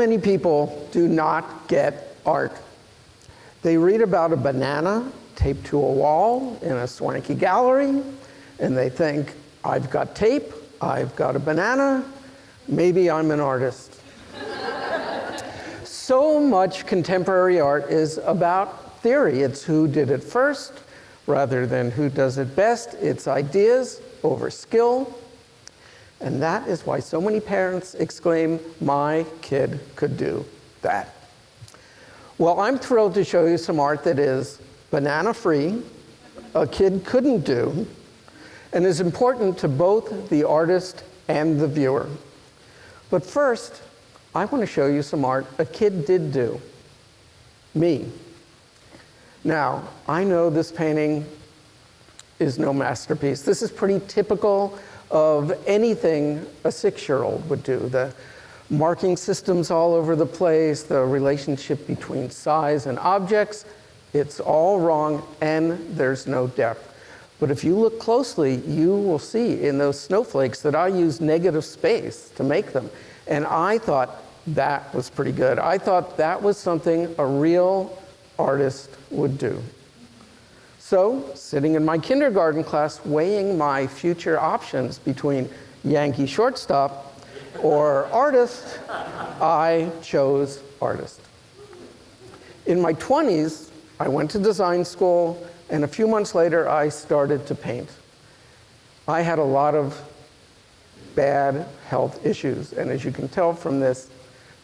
many people do not get art. They read about a banana taped to a wall in a swanky gallery, and they think, I've got tape, I've got a banana, maybe I'm an artist. So much contemporary art is about theory. It's who did it first rather than who does it best. It's ideas over skill. And that is why so many parents exclaim, my kid could do that. Well, I'm thrilled to show you some art that is banana-free, a kid couldn't do, and is important to both the artist and the viewer. But first, I want to show you some art a kid did do, me. Now, I know this painting is no masterpiece. This is pretty typical of anything a 6-year-old would do. The marking systems all over the place, the relationship between size and objects, it's all wrong, and there's no depth. But if you look closely, you will see in those snowflakes that I used negative space to make them. And I thought that was pretty good. I thought that was something a real artist would do. So, sitting in my kindergarten class, weighing my future options between Yankee shortstop or artist, I chose artist. In my 20s, I went to design school, and a few months later, I started to paint. I had a lot of bad health issues, and as you can tell from this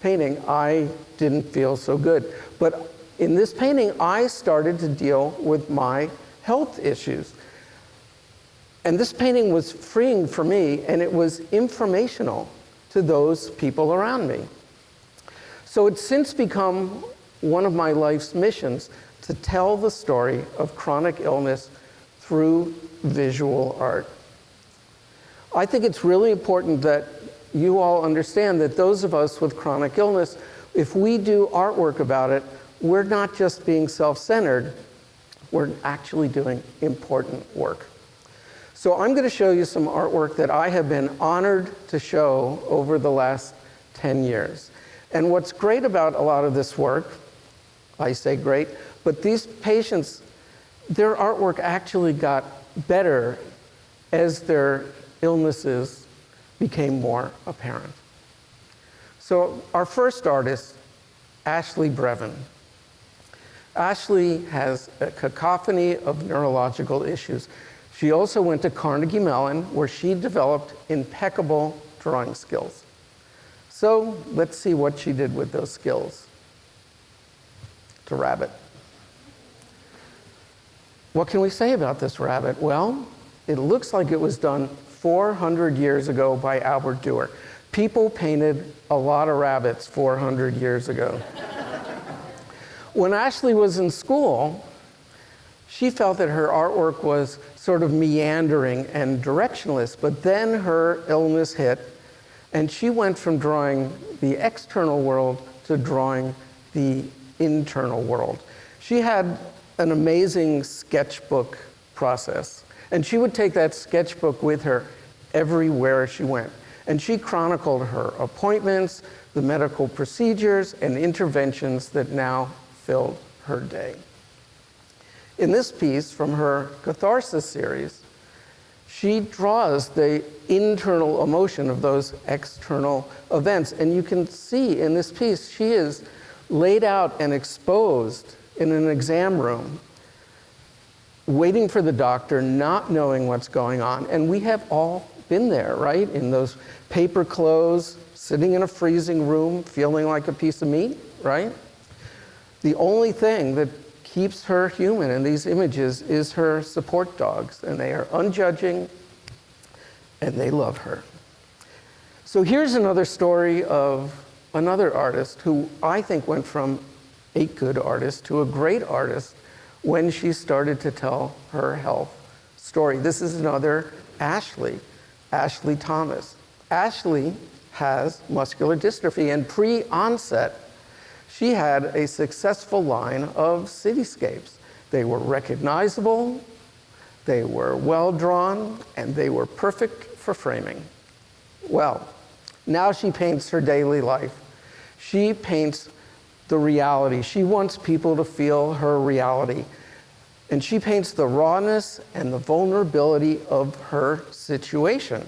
painting, I didn't feel so good. But in this painting, I started to deal with my health issues. And this painting was freeing for me, and it was informational to those people around me. So it's since become one of my life's missions to tell the story of chronic illness through visual art. I think it's really important that you all understand that those of us with chronic illness, if we do artwork about it, we're not just being self-centered, we're actually doing important work. So I'm going to show you some artwork that I have been honored to show over the last 10 years. And what's great about a lot of this work, I say great, but these patients, their artwork actually got better as their illnesses became more apparent. So our first artist, Ashley Brevan. Ashley has a cacophony of neurological issues. She also went to Carnegie Mellon, where she developed impeccable drawing skills. So let's see what she did with those skills. It's a rabbit. What can we say about this rabbit? Well, it looks like it was done 400 years ago by Albert Dürer. People painted a lot of rabbits 400 years ago. When Ashley was in school, she felt that her artwork was sort of meandering and directionless, but then her illness hit, and she went from drawing the external world to drawing the internal world. She had an amazing sketchbook process, and she would take that sketchbook with her everywhere she went. And she chronicled her appointments, the medical procedures, and interventions that now filled her day. In this piece from her Catharsis series, she draws the internal emotion of those external events. And you can see in this piece, she is laid out and exposed in an exam room, waiting for the doctor, not knowing what's going on. And we have all been there, right? In those paper clothes, sitting in a freezing room, feeling like a piece of meat, right? The only thing that keeps her human in these images is her support dogs, and they are unjudging, and they love her. So here's another story of another artist who I think went from a good artist to a great artist when she started to tell her health story. This is another Ashley Thomas. Ashley has muscular dystrophy, and pre-onset, she had a successful line of cityscapes. They were recognizable, they were well drawn, and they were perfect for framing. Well, now she paints her daily life. She paints the reality. She wants people to feel her reality. And she paints the rawness and the vulnerability of her situation.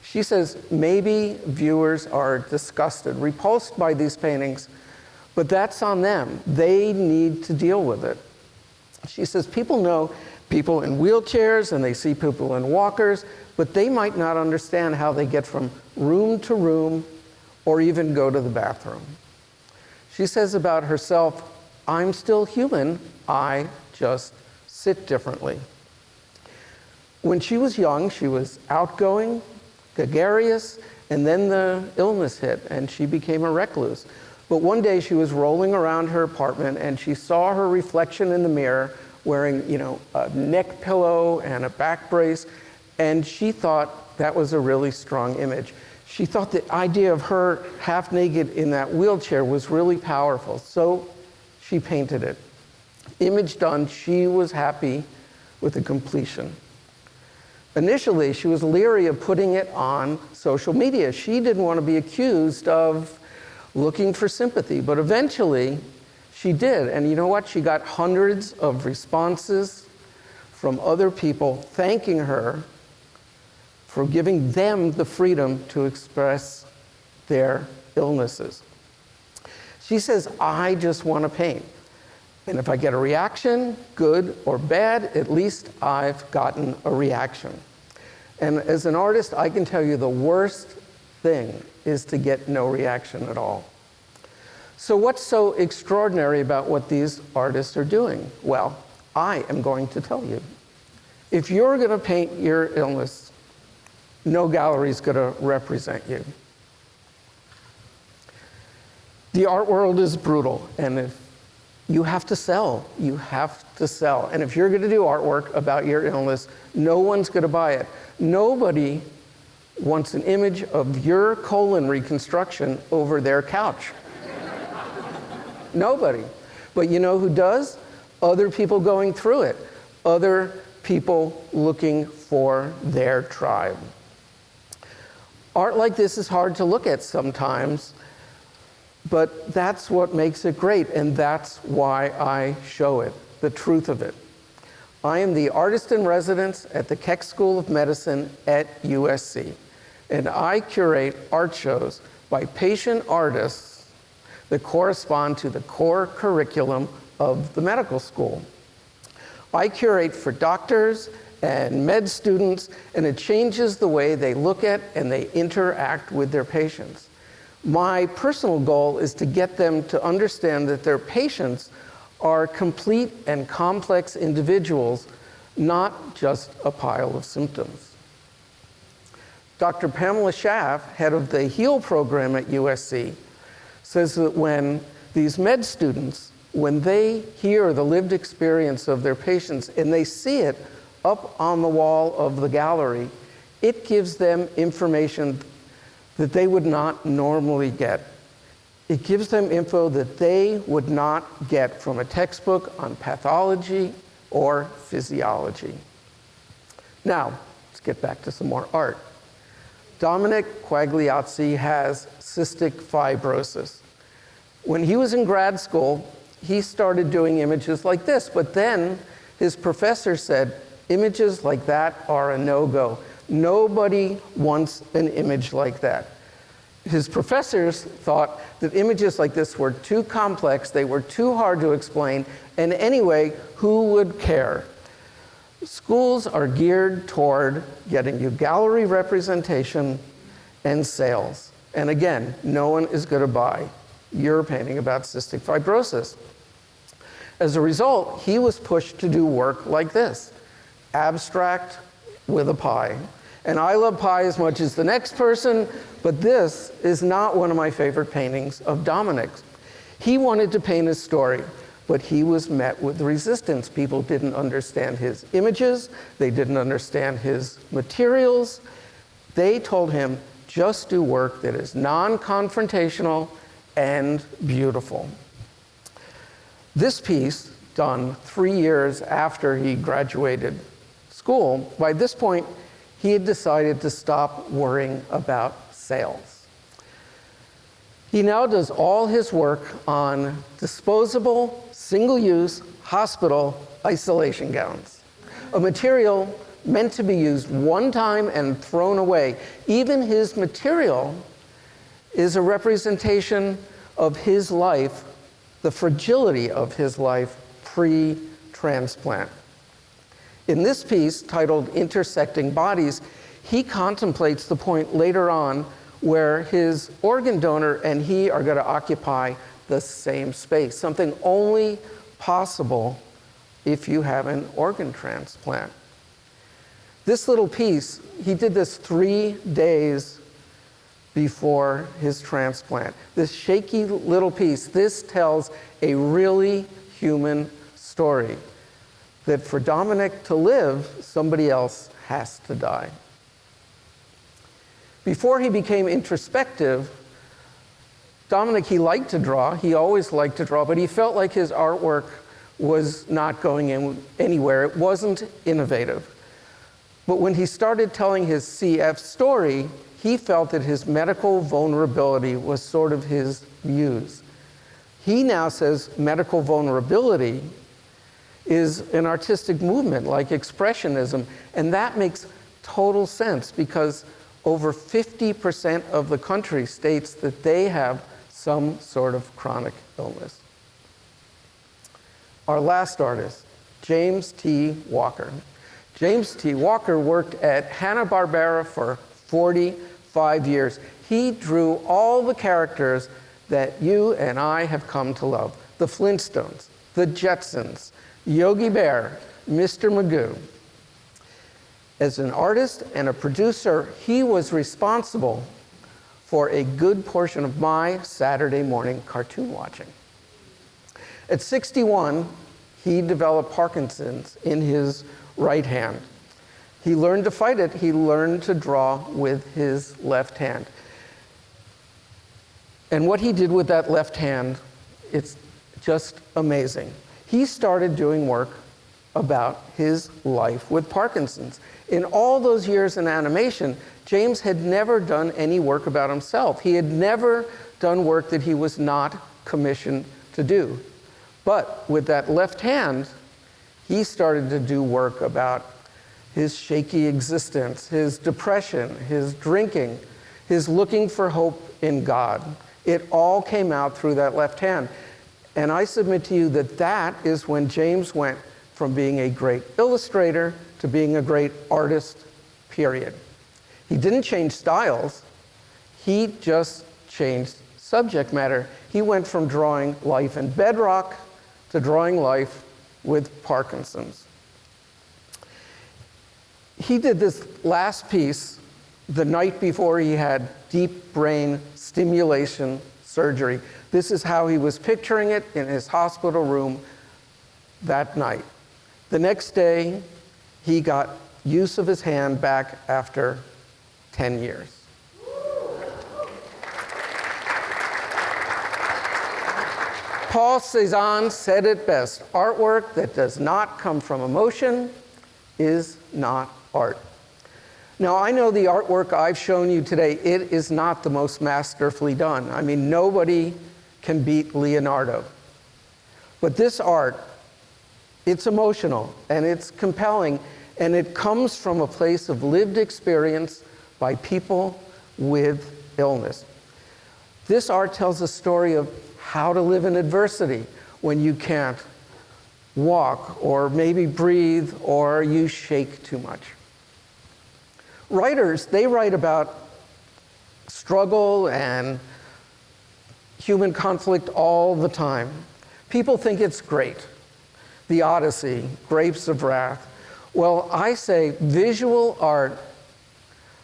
She says maybe viewers are disgusted, repulsed by these paintings, but that's on them. They need to deal with it. She says people know people in wheelchairs and they see people in walkers, but they might not understand how they get from room to room or even go to the bathroom. She says about herself, I'm still human, I just sit differently. When she was young, she was outgoing, gregarious, and then the illness hit and she became a recluse. But one day she was rolling around her apartment and she saw her reflection in the mirror wearing, a neck pillow and a back brace, and she thought that was a really strong image. She thought the idea of her half naked in that wheelchair was really powerful, so she painted it. Image done, she was happy with the completion. Initially, she was leery of putting it on social media. She didn't want to be accused of looking for sympathy, but eventually she did. And you know what? She got hundreds of responses from other people thanking her for giving them the freedom to express their illnesses. She says, I just want to paint. And if I get a reaction, good or bad, at least I've gotten a reaction. And as an artist, I can tell you the worst thing is to get no reaction at all. So what's so extraordinary about what these artists are doing? Well, I am going to tell you. If you're going to paint your illness, no gallery is going to represent you. The art world is brutal, and if you have to sell. You have to sell. And if you're going to do artwork about your illness, no one's going to buy it. Nobody wants an image of your colon reconstruction over their couch. Nobody. But you know who does? Other people going through it. Other people looking for their tribe. Art like this is hard to look at sometimes, but that's what makes it great, and that's why I show it, the truth of it. I am the artist in residence at the Keck School of Medicine at USC, and I curate art shows by patient artists that correspond to the core curriculum of the medical school. I curate for doctors and med students, and it changes the way they look at and they interact with their patients. My personal goal is to get them to understand that their patients are complete and complex individuals, not just a pile of symptoms. Dr. Pamela Schaff, head of the HEAL program at USC, says that when these med students, when they hear the lived experience of their patients and they see it up on the wall of the gallery, it gives them information that they would not normally get. It gives them info that they would not get from a textbook on pathology or physiology. Now, let's get back to some more art. Dominic Quagliotti has cystic fibrosis. When he was in grad school, he started doing images like this, but then his professor said, images like that are a no-go. Nobody wants an image like that. His professors thought that images like this were too complex, they were too hard to explain, and anyway, who would care? Schools are geared toward getting you gallery representation and sales. And again, no one is going to buy your painting about cystic fibrosis. As a result, he was pushed to do work like this, abstract with a pie. And I love pie as much as the next person, but this is not one of my favorite paintings of Dominic's. He wanted to paint his story, but he was met with resistance. People didn't understand his images, they didn't understand his materials. They told him, just do work that is non-confrontational and beautiful. This piece, done 3 years after he graduated school, by this point, he had decided to stop worrying about sales. He now does all his work on disposable, single-use hospital isolation gowns, a material meant to be used one time and thrown away. Even his material is a representation of his life, the fragility of his life pre-transplant. In this piece, titled Intersecting Bodies, he contemplates the point later on where his organ donor and he are going to occupy the same space, something only possible if you have an organ transplant. This little piece, he did this 3 days before his transplant. This shaky little piece, this tells a really human story, that for Dominic to live, somebody else has to die. Before he became introspective, Dominic, he liked to draw. He always liked to draw, but he felt like his artwork was not going anywhere. It wasn't innovative. But when he started telling his CF story, he felt that his medical vulnerability was sort of his muse. He now says medical vulnerability is an artistic movement like Expressionism, and that makes total sense because over 50% of the country states that they have some sort of chronic illness. Our last artist, James T. Walker. James T. Walker worked at Hanna-Barbera for 45 years. He drew all the characters that you and I have come to love. The Flintstones, the Jetsons, Yogi Bear, Mr. Magoo. As an artist and a producer, he was responsible for a good portion of my Saturday morning cartoon watching. At 61, he developed Parkinson's in his right hand. He learned to fight it. He learned to draw with his left hand. And what he did with that left hand, it's just amazing. He started doing work about his life with Parkinson's. In all those years in animation, James had never done any work about himself. He had never done work that he was not commissioned to do. But with that left hand, he started to do work about his shaky existence, his depression, his drinking, his looking for hope in God. It all came out through that left hand. And I submit to you that that is when James went from being a great illustrator to being a great artist, period. He didn't change styles. He just changed subject matter. He went from drawing life in bedrock to drawing life with Parkinson's. He did this last piece the night before he had deep brain stimulation surgery. This is how he was picturing it in his hospital room that night. The next day, he got use of his hand back after 10 years. Paul Cézanne said it best: artwork that does not come from emotion is not art. Now, I know the artwork I've shown you today, it is not the most masterfully done. I mean, nobody can beat Leonardo. But this art, it's emotional and it's compelling, and it comes from a place of lived experience by people with illness. This art tells a story of how to live in adversity when you can't walk or maybe breathe or you shake too much. Writers, they write about struggle and human conflict all the time. People think it's great. The Odyssey, Grapes of Wrath. Well, I say visual art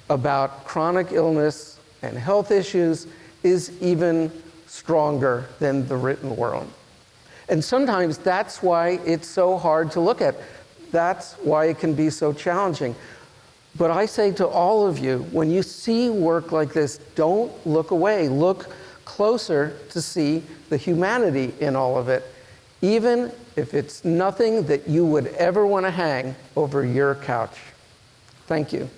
about chronic illness and health issues is even stronger than the written world. And sometimes that's why it's so hard to look at. That's why it can be so challenging. But I say to all of you, when you see work like this, don't look away. Look closer to see the humanity in all of it, even if it's nothing that you would ever want to hang over your couch. Thank you.